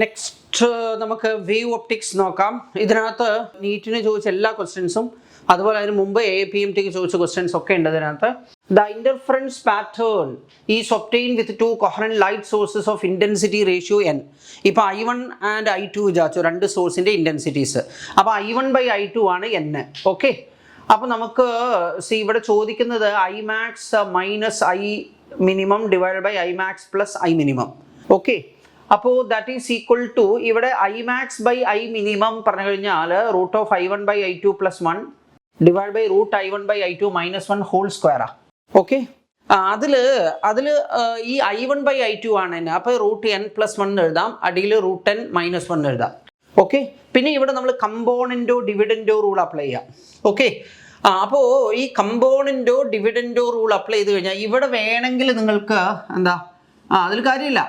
Next നമുക്ക് wave optics നോക്കാം. ഇതിനകത്ത് നീറ്റിന് ചോദിച്ച എല്ലാ ക്വസ്റ്റ്യൻസും അതുപോലെ അതിന് മുമ്പ് APMT ചോദിച്ച ക്വസ്റ്റ്യൻസ് ഒക്കെ ഉണ്ട് ഇതിനകത്ത്. The interference pattern is obtained with two coherent light sources of intensity ratio n. ഇപ്പോൾ I1 and I2 വിചാരിച്ചു, രണ്ട് സോഴ്സിൻ്റെ ഇൻറ്റൻസിറ്റീസ്. അപ്പോൾ I1/I2 ആണ് n. ഓക്കെ, അപ്പോൾ നമുക്ക് ഇവിടെ ചോദിക്കുന്നത് Imax minus I minimum divide by Imax plus I minimum. Okay, അപ്പോൾ ദാറ്റ് ഈസ് ഈക്വൽ ടു ഇവിടെ Imax/I മിനിമം പറഞ്ഞു കഴിഞ്ഞാൽ root of I1/I2 plus 1 divide by root I1/I2 minus 1 whole സ്ക്വയറാ. ഓക്കെ, അതിൽ ഈ I1/I2 ആണ് തന്നെ. അപ്പോൾ റൂട്ട് n പ്ലസ് 1 എഴുതാം, അടിയിൽ റൂട്ട് n മൈനസ് 1 എഴുതാം. ഓക്കെ, പിന്നെ ഇവിടെ നമ്മൾ കമ്പോണൻറ്റോ ഡിവിഡൻറ്റോ റൂൾ അപ്ലൈ ചെയ്യാം. ഓക്കെ, അപ്പോൾ ഈ കമ്പോണൻറ്റോ ഡിവിഡൻറ്റോ റൂൾ അപ്ലൈ ചെയ്ത് കഴിഞ്ഞാൽ ഇവിടെ വേണമെങ്കിൽ നിങ്ങൾക്ക് എന്താ അതിൽ കാര്യമില്ല.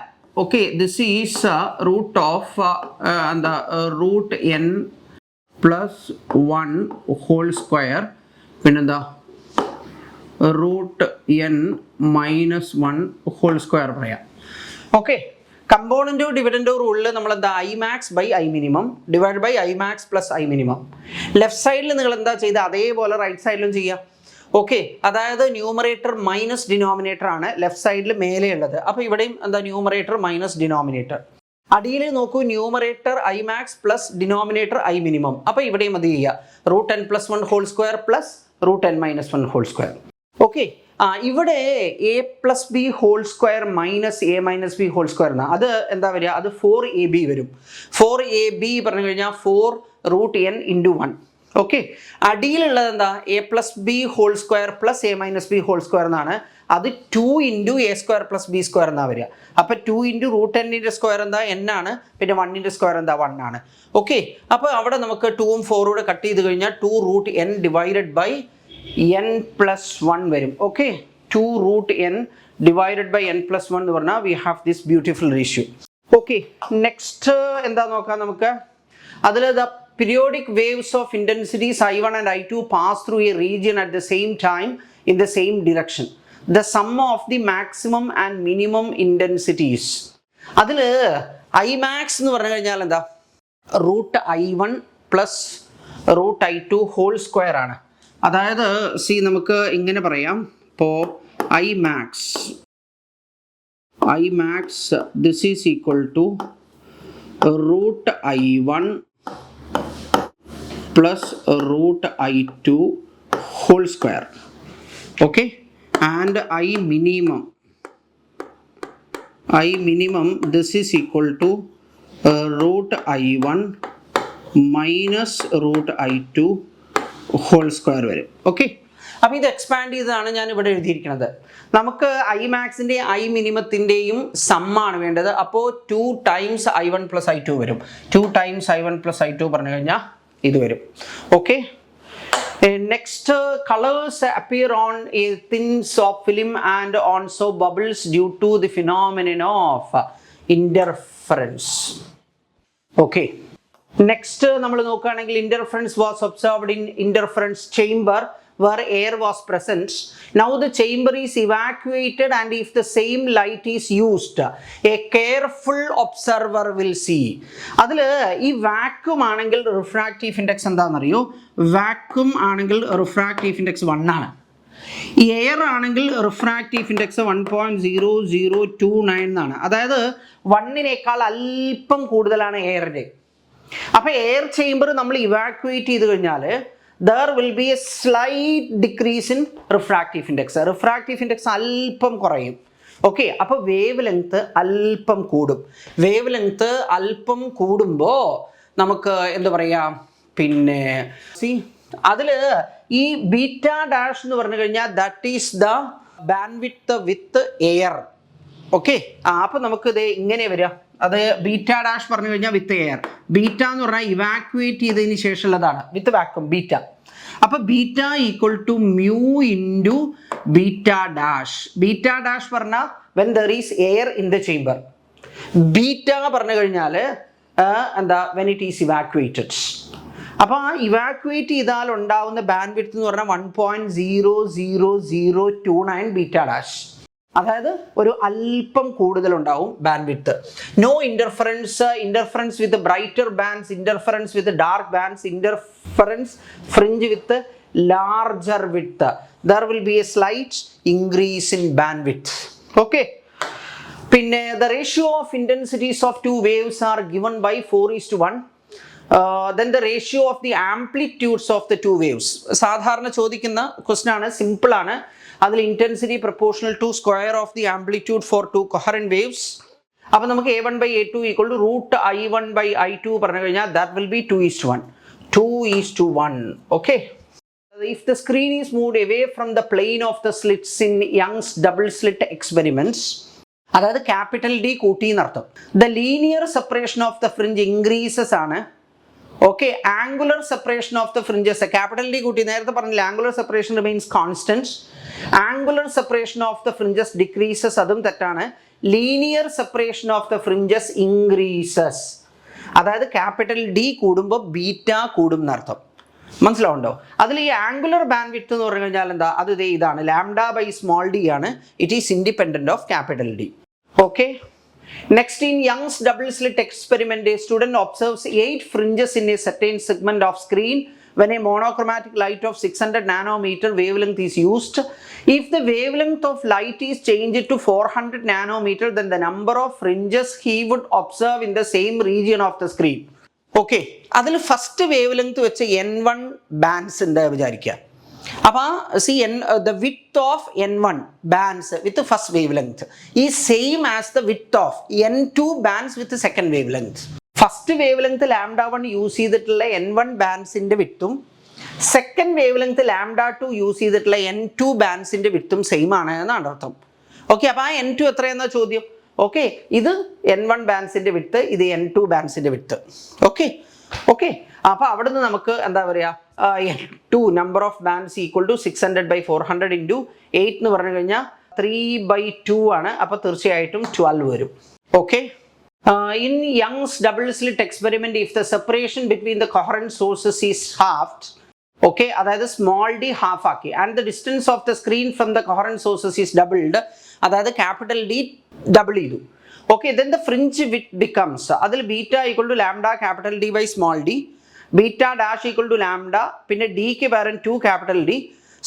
Okay, this is root of root n plus 1 whole square, പിന്നെന്താ root n minus 1 whole square പറയാം. ഓക്കെ, കമ്പോണൻറ്റോ ഡിവിഡൻറ്റോ റൂളിൽ നമ്മൾ എന്താ Imax/I minimum divide by Imax plus I minimum. Left സൈഡിൽ നിങ്ങൾ എന്താ ചെയ്ത് അതേപോലെ റൈറ്റ് സൈഡിലും ചെയ്യാം. ഓക്കെ, അതായത് ന്യൂമറേറ്റർ മൈനസ് ഡിനോമിനേറ്റർ ആണ് ലെഫ്റ്റ് സൈഡിൽ മേലെ ഉള്ളത്. അപ്പോൾ ഇവിടെയും എന്താ ന്യൂമറേറ്റർ മൈനസ് ഡിനോമിനേറ്റർ. അടിയിൽ നോക്കൂ, numerator Imax plus denominator I minimum. അപ്പോൾ ഇവിടെയും അത് ചെയ്യുക, root n plus 1 whole square plus root n minus 1 whole square. Okay, ഇവിടെ a+b whole square minus a minus b whole square എന്നാണ്. അത് എന്താ വരിക, അത് 4ab വരും. 4ab പറഞ്ഞു കഴിഞ്ഞാൽ 4 റൂട്ട് n ഇൻറ്റു 1. ഓക്കെ, അടിയിലുള്ളത് എന്താ a+b whole square plus a minus b whole square എന്നാണ്. അത് 2 into a square plus b square എന്നാണ് വരിക. അപ്പോൾ 2 ഇൻറ്റു റൂട്ട് n സ്ക്വയർ എന്താ n ആണ്, പിന്നെ 1 സ്ക്വയർ എന്താ 1 ആണ്. ഓക്കെ, അപ്പോൾ അവിടെ നമുക്ക് 2ഉം 4ഉം കൂടെ കട്ട് ചെയ്ത് കഴിഞ്ഞാൽ 2 root n divided by n plus 1 വരും. Okay, 2 root n divided by n plus 1 എന്ന് പറഞ്ഞാൽ we have this beautiful ratio. Okay, next എന്താ നോക്കാം നമുക്ക്. അതിൽ the periodic waves of intensities I1 and I2 pass through a region at the same time in the same direction. The sum of the maximum and minimum intensities. അതിൽ Imax എന്ന് പറഞ്ഞു കഴിഞ്ഞാൽ എന്താ root I1 plus root I2 whole square ആണ്. അതായത് നമുക്ക് ഇങ്ങനെ പറയാം, ഇപ്പോൾ Imax this is equal to root I1 plus root I2 whole square. Okay, and I minimum this is equal to root I1 minus root I2 whole square വരും. Okay, അപ്പോൾ ഇത് expand ചെയ്തതാണ് ഞാൻ ഇവിടെ എഴുതിയിരിക്കുന്നത്. നമുക്ക് Imaxൻ്റെ I മിനിമത്തിൻ്റെയും സമ്മാണ് വേണ്ടത്. അപ്പോൾ 2 ടൈംസ് I1 പ്ലസ് I2 വരും. 2 ടൈംസ് I1 പ്ലസ് I2 പറഞ്ഞു കഴിഞ്ഞാൽ ഇത് വരും. Okay, next colours appear on a thin soft film and also bubbles due to the phenomenon of interference. Okay, next നമ്മൾ നോക്കുകയാണെങ്കിൽ interference was observed in interference chamber where air was present. Now the chamber is evacuated and if the same light is used, a careful observer will see. അതിൽ ഈ vacuum ആണെങ്കിൽ refractive index എന്താണെന്നറിയോ? Vacuum ആണെങ്കിൽ refractive index 1 ആണ്. Air ആണെങ്കിൽ refractive index 1.0029 എന്നാണ്. അതായത് 1നേക്കാൾ അല്പം കൂടുതലാണ് എയറിൻ്റെ. അപ്പോൾ എയർ ചേംബർ നമ്മൾ ഇവാക്യുവേറ്റ് ചെയ്ത് കഴിഞ്ഞാൽ there will be a slight decrease in refractive index. Refractive index അല്പം കുറയും. ഓക്കെ, അപ്പോൾ വേവ് ലെങ്ത് അല്പം കൂടും. വേവ് ലെങ്ത് അല്പം കൂടുമ്പോൾ നമുക്ക് എന്താ പറയുക, പിന്നെ അതിൽ ഈ ബീറ്റ ഡാഷ് എന്ന് പറഞ്ഞു കഴിഞ്ഞാൽ that is the bandwidth with air. Okay, അപ്പോൾ നമുക്കിത് ഇങ്ങനെ വരിക. അത് ബീറ്റ ഡാഷ് പറഞ്ഞു കഴിഞ്ഞാൽ വിത്ത് എയർ. ബീറ്റ എന്ന് പറഞ്ഞാൽ ഇവാക്യുവേറ്റ് ചെയ്തതിന് ശേഷമുള്ളതാണ്, വിത്ത് വാക്യൂം ബീറ്റ. അപ്പോൾ beta equal to mu into beta dash. Beta dash പറഞ്ഞാൽ when there is air in the chamber. Beta പറഞ്ഞു കഴിഞ്ഞാൽ എന്താ വെൻ ഇറ്റ് ഈസ് ഇവാക്യുവേറ്റഡ്. അപ്പോൾ ആ ഇവാക്യുവേറ്റ് ചെയ്താൽ ഉണ്ടാവുന്ന ബാൻഡ് വിഡ്ത്ത് എന്ന് പറഞ്ഞാൽ 1.00029 ബീറ്റ ഡാഷ്. അതായത് ഒരു അല്പം കൂടുതലുണ്ടാവും band width. No interference with brighter bands, interference with dark bands, interference fringe with larger width. There will be a slight increase in band width. Okay. പിന്നെ the ratio of intensities of two waves are given by 4:1. Then the ratio of the amplitudes of the two waves. സാധാരണ ചോദിക്കുന്ന question ആണ്, simple ആണ്. അതിൽ intensity proportional to square of the amplitude for two coherent waves. അപ്പോൾ നമുക്ക് A1/A2 equal to √I1/I2 പറഞ്ഞു കഴിഞ്ഞാൽ that will be 2:1. 2:1. Okay. If the screen is moved away from the plane of the slits in Young's double slit experiments, അതായത് capital D കൂട്ടി എന്നർത്ഥം, the linear separation of the fringe increases ആണ്. Okay. Angular separation of the fringes, capital D കൂട്ടി, നേരത്തെ പറഞ്ഞില്ല angular separation remains constant. Angular separation of the fringes decreases, അതും തെറ്റാണ്. Linear separation of the fringes increases, അതായത് capital D കൂടുമ്പോൾ beta കൂടും എന്നർത്ഥം. മനസ്സിലാവുണ്ടോ? അതിൽ ഈ ആംഗുലർ ബാൻഡ് വിഡ്ത്ത് എന്ന് പറഞ്ഞു കഴിഞ്ഞാൽ എന്താ, അത് ഇതാണ് λ/d ആണ്. It is independent of capital D. Okay. Next, in Young's double slit experiment, A student observes 8 fringes in a certain segment of screen when a monochromatic light of 600 nanometer wavelength is used. If the wavelength of light is changed to 400 nanometer, then the number of fringes he would observe in the same region of the screen. Okay. അതിൽ first wave length വെച്ച് N1 bands ഉണ്ട് വിചാരിക്കുക. അപ്പോൾ the width of N1 bands with the first wavelength is same as the width of N2 bands with the second wavelength. First wave length λ1 use ചെയ്തിട്ടുള്ള N1 ബാൻഡ്സിൻ്റെ വിത്തും second wave length λ2 use ചെയ്തിട്ടുള്ള N2 ബാൻഡ്സിൻ്റെ വിത്തും same ആണ് എന്നാണ് അർത്ഥം. Okay. അപ്പോൾ ആ N2 എത്രയെന്നാ ചോദ്യം. ഓക്കെ. ഇത് N1 ബാൻഡ്സിൻ്റെ വിത്ത്, ഇത് N2 ബാൻഡ്സിൻ്റെ വിത്ത്. ഓക്കെ. ഓക്കെ. അപ്പോൾ അവിടെ നിന്ന് നമുക്ക് എന്താ പറയുക, N2 number of bands equal to 600/400 into 8 എന്ന് പറഞ്ഞു കഴിഞ്ഞാൽ 3/2 ആണ്. അപ്പോൾ തീർച്ചയായിട്ടും 12 വരും. Okay. In Young's double slit experiment, if the separation between the coherent sources is halved, okay, അതായത് സ്മോൾ ഡി ഹാഫ് ആക്കി, and the distance of the screen from the coherent sources is doubled, അതായത് capital D double ചെയ്തു. Okay. Then the fringe width becomes, അതിൽ beta equal to λ capital D by small d, beta dash equal to λ, പിന്നെ ഡിക്ക് പകരം 2 capital D,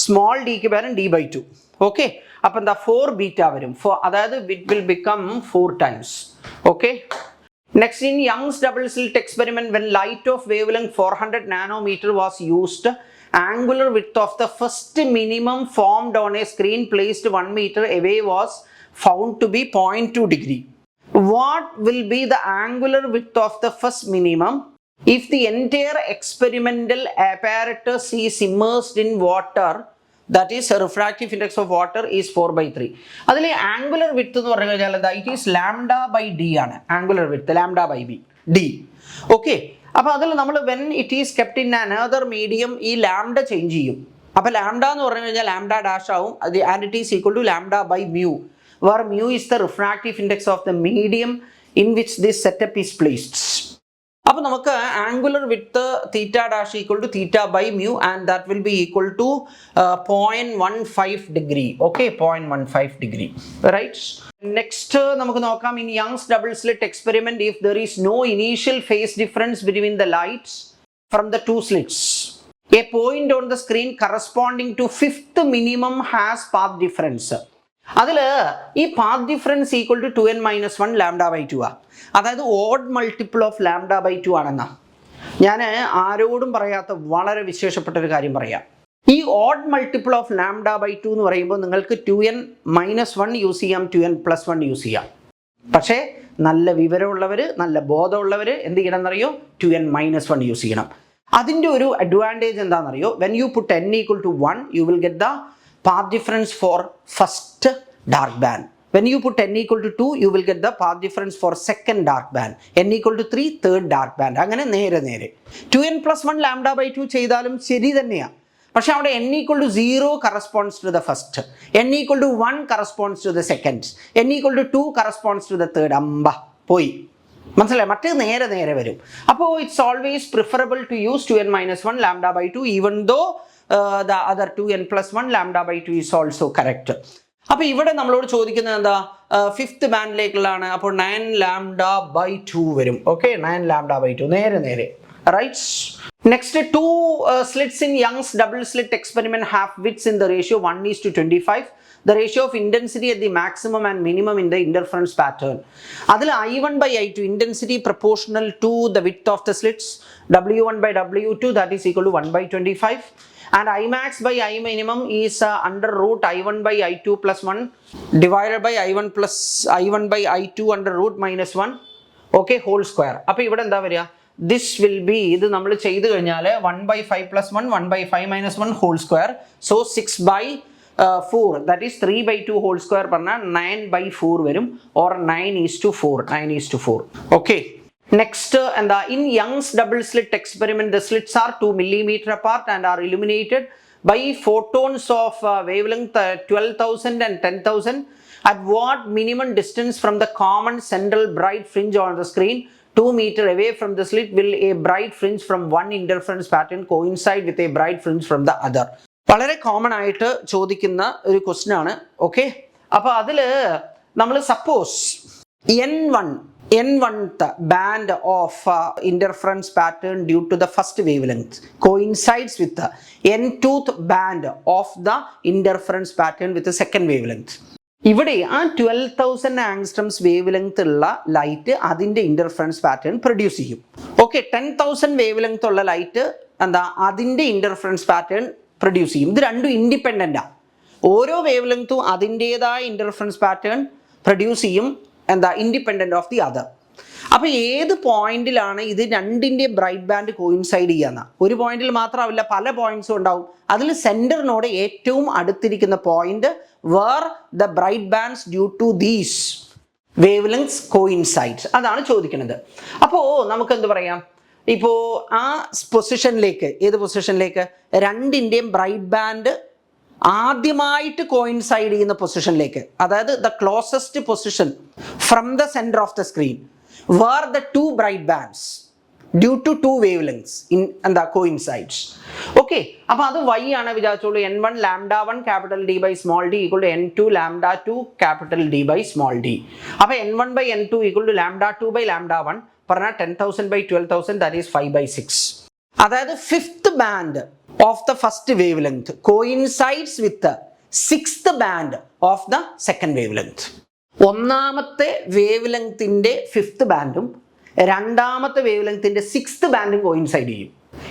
small ഡിക്ക് പകരം d/2. Okay. അപ്പം എന്താ 4 ബീറ്റ വരും, അതായത് it will become 4 times. Okay. Next, in Young's double slit experiment, when light of wave length 400 nanometer was used, angular width of the first minimum formed on a screen placed 1 meter away was found to be 0.2 degree. What will be the angular width of the first minimum if the entire experimental apparatus is immersed in water, that is refractive index of water is 4/3. അതിൽ angular width എന്ന് പറഞ്ഞു കഴിഞ്ഞാൽ it is λ/d ആണ്. Angular width λ/d. Okay. അപ്പോൾ അതിൽ നമ്മൾ when it is kept in another medium, ഈ lambda change ചെയ്യും. അപ്പോൾ ലാംഡ എന്ന് പറഞ്ഞു കഴിഞ്ഞാൽ ലാംഡ ഡാഷ് ആവും, അത് and it is equal to λ/μ, where mu is the refractive index of the medium in which this setup is placed. അപ്പോൾ നമുക്ക് angular width theta dash equal to θ/μ, and that will be equal to 0.15 degree. Okay. 0.15 degree. Right. Next നമുക്ക് നോക്കാം, in Young's double slit experiment, if there is no initial phase difference between the lights from the 2 slits, a point on the screen corresponding to 5th minimum has path difference. അതിൽ ഈ path difference equal to 2n-1 λ/2 ആ, അതായത് odd multiple of λ/2 ആണെന്നാ. ഞാൻ ആരോടും പറയാത്ത വളരെ വിശേഷപ്പെട്ട ഒരു കാര്യം പറയാം. ഈ ഓഡ് മൾട്ടിപ്പിൾ ഓഫ് λ/2 എന്ന് പറയുമ്പോൾ നിങ്ങൾക്ക് 2n-1 യൂസ് ചെയ്യാം, 2n+1 യൂസ് ചെയ്യാം. പക്ഷേ നല്ല വിവരമുള്ളവർ, നല്ല ബോധമുള്ളവർ എന്ത് ചെയ്യണം എന്നറിയോ, 2n-1 യൂസ് ചെയ്യണം. അതിൻ്റെ ഒരു അഡ്വാൻറ്റേജ് എന്താണെന്നറിയോ, when you put n equal to 1 you will get the path difference for first dark band. When you put n equal to 2 you will get the path difference for second dark band, n equal to 3 third dark band. അങ്ങനെ നേരെ 2n+1 λ/2 ചെയ്താലും ശരി തന്നെയാണ്. പക്ഷെ അവിടെ n equal to 0 corresponds to the first, n equal to 1 corresponds to the second, n equal to 2 corresponds to the third. അമ്പ പോയി. മനസ്സിലായി? മറ്റേ നേരെ വരും. അപ്പോൾ it's always preferable to use 2n-1 λ/2 even though the other 2n+1 λ/2 is also correct. അപ്പോൾ ഇവിടെ നമ്മളോട് ചോദിക്കുന്നത് എന്താ, ഫിഫ്ത്ത് ബാൻഡിലേക്കുള്ളതാണ്. അപ്പോൾ 9 λ/2 വരും. ഓക്കെ, 9 λ/2 നേരെ right. Next, two slits in Young's double slit experiment have widths in the ratio 1:25. The ratio of intensity at the maximum and minimum in the interference pattern. അതിൽ I1/I2 intensity proportional to the width of the slits, W1/W2 that is equal to 1/25, and Imax/I minimum is under root I1/I2 plus 1 divided by I1 plus I1/I2 under root minus 1, okay, whole square. അപ്പോൾ ഇവിടെ എന്താ വരിക, this will be, ഇത് നമ്മൾ ചെയ്തു കഴിഞ്ഞാൽ 1/5 plus 1 1/5 minus 1 whole square, so 6/4 that is 3/2 whole square പറഞ്ഞാൽ 9/4 വരും, or 9:4. okay. Next, എന്താ, in Young's double slit experiment the slits are 2 mm apart and are illuminated by photons of wavelength 12,000 and 10,000. At what minimum distance from the common central bright fringe on the screen, 2 meters away from the slit, will a bright fringe from one interference pattern coincide with a bright fringe from the other? വളരെ common ആയിട്ട് ചോദിക്കുന്ന ഒരു question ആണ്. Okay, അപ്പോൾ അതിൽ നമ്മൾ suppose n1th band of interference pattern due to the first wavelength coincides with the n2th band of the interference pattern with the second wavelength. ഇവിടെ ആ 12,000 ആങ്സ്ട്രംസ് വേവ് ലെങ്ത് ഉള്ള ലൈറ്റ് അതിൻ്റെ ഇൻ്റർഫറൻസ് പാറ്റേൺ പ്രൊഡ്യൂസ് ചെയ്യും. Okay, 10,000 wave length ഉള്ള light എന്താ അതിൻ്റെ interference pattern produce ചെയ്യും. ഇത് രണ്ടും ഇൻഡിപെൻഡൻ്റാണ്. ഓരോ വേവ് ലെങ്ത്തും അതിൻ്റേതായ ഇൻ്റർഫറൻസ് പാറ്റേൺ പ്രൊഡ്യൂസ് ചെയ്യും, എന്താ, ഇൻഡിപെൻഡൻ്റ് ഓഫ് ദി അതർ. അപ്പോൾ ഏത് പോയിന്റിലാണ് ഇത് രണ്ടിൻ്റെ ബ്രൈറ്റ് ബാൻഡ് കോയിൻസൈഡ് ചെയ്യാന്ന, ഒരു പോയിന്റിൽ മാത്രമല്ല പല പോയിന്റ്സും ഉണ്ടാവും. അതിൽ സെൻറ്ററിനോട് ഏറ്റവും അടുത്തിരിക്കുന്ന point where the bright bands due to these wave lengths coincide, അതാണ് ചോദിക്കുന്നത്. അപ്പോൾ നമുക്ക് എന്ത് പറയാം, ഇപ്പോൾ ആ പൊസിഷനിലേക്ക്, ഏത് പൊസിഷനിലേക്ക്, രണ്ടിൻ്റെയും ബ്രൈറ്റ് ബാൻഡ് ആദ്യമായിട്ട് കോയിൻസൈഡ് ചെയ്യുന്ന പൊസിഷനിലേക്ക്, അതായത് the closest position from the centre of the screen were the two bright bands due to two wavelengths in എന്താ coincides. ഓക്കെ, അപ്പോൾ അത് y ആണ് വിചാരിച്ചോളൂ. n1 λ1 capital D by small d equal to n2 λ2 capital D by small d. അപ്പോൾ n1/n2 equal to λ2 by λ1 പറഞ്ഞാൽ 10,000 by 12,000 that is 5/6. അതായത് fifth band of the first wavelength coincides with the sixth band of the second wavelength. ഒന്നാമത്തെ wave ലെങ്ത്തിൻ്റെ fifth ബാൻഡും രണ്ടാമത്തെ wave ലെങ്ത്തിൻ്റെ sixth ബാൻഡും coincide ചെയ്യും.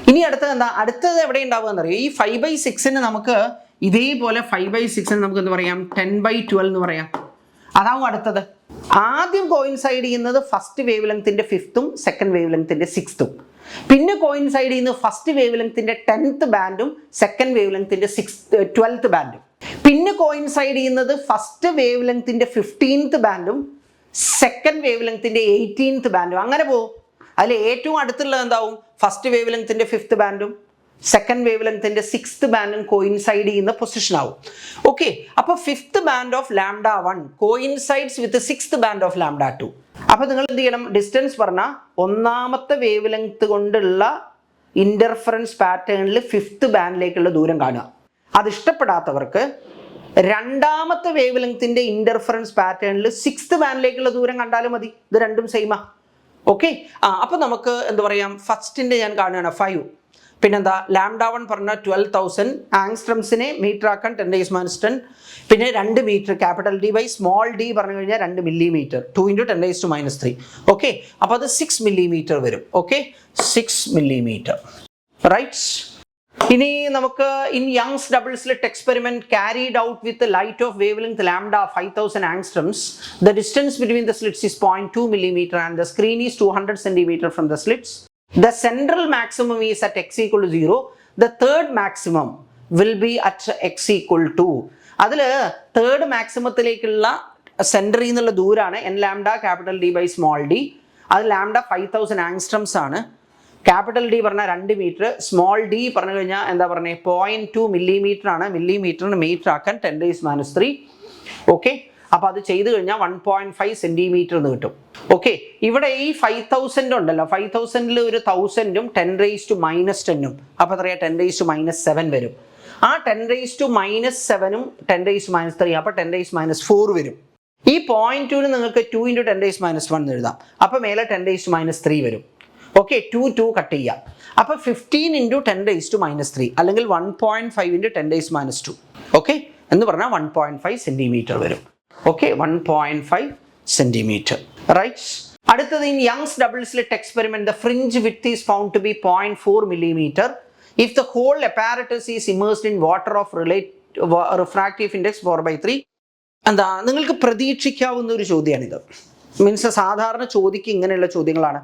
ഇനി അടുത്തത് എന്താ, അടുത്തത് എവിടെ ഉണ്ടാവുക എന്നറിയോ, ഈ 5/6 നമുക്ക് ഇതേപോലെ 5/6 നമുക്ക് എന്ത് പറയാം, 10/12 എന്ന് പറയാം. അതാവും അടുത്തത്. ആദ്യം കോയിൻസൈഡ് ചെയ്യുന്നത് ഫസ്റ്റ് വേവ് ലെങ്ത്തിൻ്റെ ഫിഫ്ത്തും സെക്കൻഡ് വേവ് ലെങ്ത്തിൻ്റെ സിക്സ്ത്തും, പിന്നെ കോയിൻസൈഡ് ചെയ്യുന്നത് ഫസ്റ്റ് വേവ് ലെങ്ത്തിൻ്റെ 10th ബാൻഡും സെക്കൻഡ് വേവ് ലെങ്ത്തിൻ്റെ 12th ബാൻഡും, പിന്നെ കോയിൻസൈഡ് ചെയ്യുന്നത് ഫസ്റ്റ് വേവ് ലെങ്ത്തിൻ്റെ 15th ബാൻഡും സെക്കൻഡ് വേവ് ലെങ്ത്തിൻ്റെ 18th ബാൻഡും, അങ്ങനെ പോകും. അതിൽ ഏറ്റവും അടുത്തുള്ളത് എന്താവും, ഫസ്റ്റ് വേവ് ലെങ്ത്തിൻ്റെ 5th ബാൻഡും സെക്കൻഡ് വേവ് ലെങ്ത്തിൻ്റെ 6th ബാൻഡും കോയിൻസൈഡ് ചെയ്യുന്ന പൊസിഷൻ ആവും. ഓക്കെ, അപ്പോൾ 5th band of λ1 coincides with 6th band of λ2. അപ്പോൾ നിങ്ങൾ എന്ത് ചെയ്യണം, ഡിസ്റ്റൻസ് പറഞ്ഞാൽ ഒന്നാമത്തെ വേവ് ലെങ്ത് കൊണ്ടുള്ള ഇൻ്റർഫറൻസ് പാറ്റേണിൽ 5th ബാൻഡിലേക്കുള്ള ദൂരം കാണുക. അത് ഇഷ്ടപ്പെടാത്തവർക്ക് രണ്ടാമത്തെ വേവ് ലെങ്ത്തിൻ്റെ ഇൻ്റർഫറൻസ് പാറ്റേണിൽ 6th ബാൻഡിലേക്കുള്ള ദൂരം കണ്ടാലും മതി, ഇത് രണ്ടും സെയിമാ. ഓക്കെ, അപ്പോൾ നമുക്ക് എന്താ പറയാം, ഫസ്റ്റിൻ്റെ ഞാൻ കാണുകയാണ് 5, പിന്നെന്താ λ1 പറഞ്ഞാൽ 12,000 ആങ്സ്ട്രംസിനെ മീറ്റർ ആക്കാൻ 10⁻⁻10, പിന്നെ 2 meter capital D by small d പറഞ്ഞു കഴിഞ്ഞാൽ 2 മില്ലിമീറ്റർ, 2 × 10⁻³ ഓക്കെ, അപ്പോൾ അത് 6 മില്ലിമീറ്റർ വരും. Okay, 6 millimeter right. ഇനി നമുക്ക് in Young's double slit experiment carried out with the light of wavelength λ 5000 angstroms, the distance between the slits is 0.2 millimeter and the screen is 200 centimeter from the slits. The central maximum is at x equal to 0. The third maximum will be at x equal to. അതിൽ third മാക്സിമത്തിലേക്കുള്ള സെൻറ്ററിൽ നിന്നുള്ള ദൂരമാണ് n λ capital D by small d. അത് λ 5000 ആങ്സ്ട്രംസ് ആണ്. Capital D പറഞ്ഞാൽ 2 metre, small d പറഞ്ഞു കഴിഞ്ഞാൽ എന്താ പറഞ്ഞത് 0.2 മില്ലിമീറ്റർ ആണ്. മില്ലിമീറ്ററിന് മീറ്റർ ആക്കാൻ 10⁻³ ഓക്കെ. അപ്പോൾ അത് ചെയ്ത് കഴിഞ്ഞാൽ 1.5 സെൻറ്റിമീറ്റർ എന്ന് കിട്ടും. ഓക്കെ, ഇവിടെ ഈ 5000 ഉണ്ടല്ലോ, 5000ൽ ഒരു 1000ഉം 10⁻⁻10ഉം അപ്പോൾ എത്രയാ 10⁻⁻7 വരും. ആ 10⁻⁻7ഉം 10⁻³ അപ്പോൾ 10⁻⁴ വരും. ഈ 0.2 നിങ്ങൾക്ക് 2 × 10⁻⁻1 എന്ന് എഴുതാം. അപ്പോൾ മേലെ 10⁻³ വരും. ഓക്കെ, 2 കട്ട് ചെയ്യാം. അപ്പോൾ 15 × 10⁻³ അല്ലെങ്കിൽ 1.5 × 10⁻². ഓക്കെ എന്ന് പറഞ്ഞാൽ 1.5 സെന്റിമീറ്റർ വരും. Okay, 1.5 centimeter. റൈറ്റ്. അടുത്തത് in Young's double slit experiment the fringe width is found to be 0.4 millimeter if the whole apparatus is immersed in water of refractive index 4/3. എന്താ നിങ്ങൾക്ക് പ്രതീക്ഷിക്കാവുന്ന ഒരു ചോദ്യമാണിത്. മീൻസ് സാധാരണ ചോദിക്കുക ഇങ്ങനെയുള്ള ചോദ്യങ്ങളാണ്.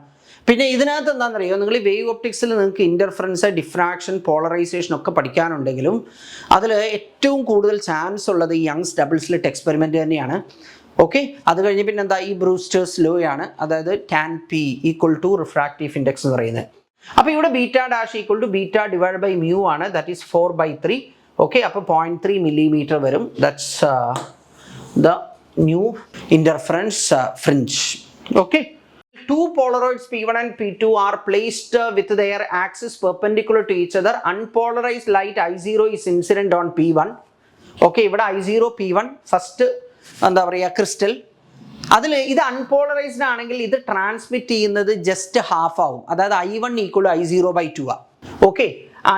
പിന്നെ ഇതിനകത്ത് എന്താണെന്നറിയോ, നിങ്ങൾ ഈ വേവ് ഒപ്റ്റിക്സിൽ നിങ്ങൾക്ക് ഇൻ്റർഫറൻസ്, ഡിഫ്രാക്ഷൻ, പോളറൈസേഷൻ ഒക്കെ പഠിക്കാനുണ്ടെങ്കിലും അതിൽ ഏറ്റവും കൂടുതൽ ചാൻസ് ഉള്ളത് ഈ യങ്സ് ഡബിൾ സ്ലിറ്റ് എക്സ്പെരിമെൻറ്റ് തന്നെയാണ്. ഓക്കെ, അത് കഴിഞ്ഞ് പിന്നെ എന്താ ഈ ബ്രൂസ്റ്റേഴ്സ് ലോ ആണ്, അതായത് tan P = റിഫ്രാക്റ്റീവ് ഇൻഡെക്സ് എന്ന് പറയുന്നത്. അപ്പോൾ ഇവിടെ β' = β/μ ആണ്, ദാറ്റ് ഈസ് 4/3. ഓക്കെ, അപ്പോൾ 0.3 millimeter വരും. That's the new interference fringe. Okay, two polaroids P1 and P2 are placed with their axis perpendicular to each other. Unpolarized light I0 is incident on P1. Okay, ഇവിടെ I0 P1 first എന്താ പറയുക crystal. അതിൽ ഇത് unpolarised ആണെങ്കിൽ ഇത് transmit ചെയ്യുന്നത് just half ആവും, അതായത് I1 = I0/2 ആ. ഓക്കെ,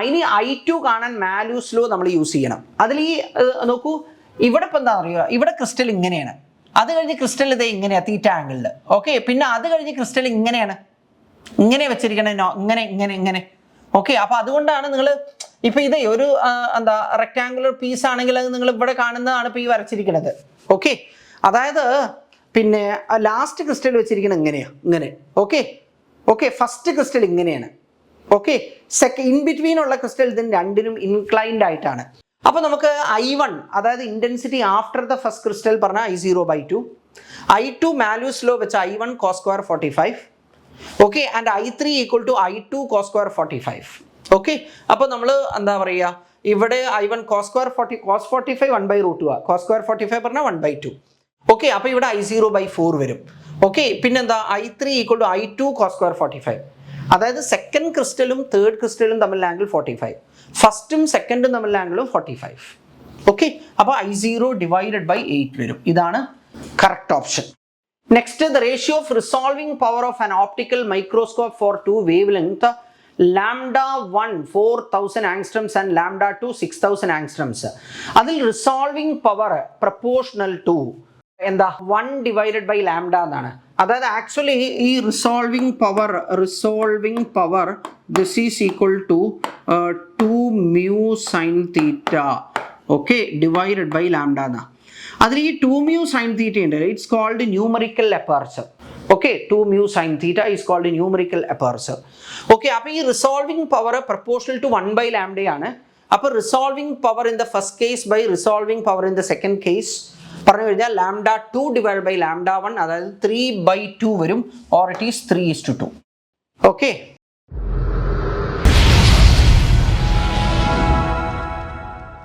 ഇനി I2 കാണാൻ മാലൂസ് ലോ നമ്മൾ യൂസ് ചെയ്യണം. അതിൽ ഈ നോക്കൂ, ഇവിടെ ഇപ്പം എന്താ പറയുക, ഇവിടെ ക്രിസ്റ്റൽ ഇങ്ങനെയാണ്, അത് കഴിഞ്ഞ് ക്രിസ്റ്റൽ ഇതേ ഇങ്ങനെയാണ് തീറ്റ ആംഗിളിൽ. ഓക്കെ, പിന്നെ അത് കഴിഞ്ഞ് ക്രിസ്റ്റൽ ഇങ്ങനെയാണ്, ഇങ്ങനെ വെച്ചിരിക്കണേ, ഇങ്ങനെ. ഓക്കെ, അപ്പോൾ അതുകൊണ്ടാണ് നിങ്ങൾ ഇപ്പം ഇതേ ഒരു എന്താ റെക്ടാങ്കുലർ പീസ് ആണെങ്കിൽ അത് നിങ്ങൾ ഇവിടെ കാണുന്നതാണ് ഇപ്പോൾ ഈ വരച്ചിരിക്കുന്നത്. ഓക്കെ, അതായത് പിന്നെ ലാസ്റ്റ് ക്രിസ്റ്റൽ വെച്ചിരിക്കുന്നത് ഇങ്ങനെ. ഓക്കെ, ഫസ്റ്റ് ക്രിസ്റ്റൽ ഇങ്ങനെയാണ്. ഓക്കെ, ഇൻ ബിറ്റ്വീൻ ഉള്ള ക്രിസ്റ്റൽ ഇതിന് രണ്ടിനും ഇൻക്ലൈൻഡ് ആയിട്ടാണ്. അപ്പോൾ നമുക്ക് I1 അതായത് intensity after the first crystal പറഞ്ഞാൽ I0/2, I2 മാലൂസ് ലോ വെച്ച് I1 cos² 45. Okay, and I3 = I2 cos² 45. Okay, അപ്പോൾ നമ്മൾ എന്താ പറയുക, ഇവിടെ I1 cos 45 1/√2 ആ, cos² 45 പറഞ്ഞാൽ 1/2. ഓക്കെ, അപ്പോൾ ഇവിടെ I0/4 വരും. ഓക്കെ, പിന്നെന്താ I3 = I2 cos² 45. അതായത് സെക്കൻഡ് ക്രിസ്റ്റലും തേർഡ് ക്രിസ്റ്റലും തമ്മിലുള്ള ആംഗിൾ 45, ഫസ്റ്റും സെക്കൻഡും തമ്മിലുള്ള ആംഗിളും 45. ഓക്കെ, അപ്പോൾ I0/8 വരും. ഇതാണ് correct option. Next, the ratio of resolving power of an optical microscope for 2 wave length λ1 4000 angstroms and λ2 6000 angstroms. അതിൽ റിസോൾവിംഗ് പവർ പ്രപ്പോർഷണൽ ടു എന്താ 1/λ എന്നാണ്. അതായത് ആക്ച്വലി ഈ resolving power this is equal to 2μ sin θ. Okay, /λ എന്നാ. അതിൽ ഈ 2μ sin θ ഉണ്ട്, it's called numerical aperture. Okay, 2μ sin θ is called numerical aperture. Okay, അപ്പോൾ ഈ റിസോൾവിംഗ് പവർ പ്രപ്പോർഷണൽ ടു 1/λ ആണ്. അപ്പോൾ resolving power in the first case by resolving power in the second case പറഞ്ഞു കഴിഞ്ഞാൽ λ2/λ1 അതായത് 3/2 വരും, ഓർ ഇറ്റ് ഈസ് 3:2. ഓക്കെ,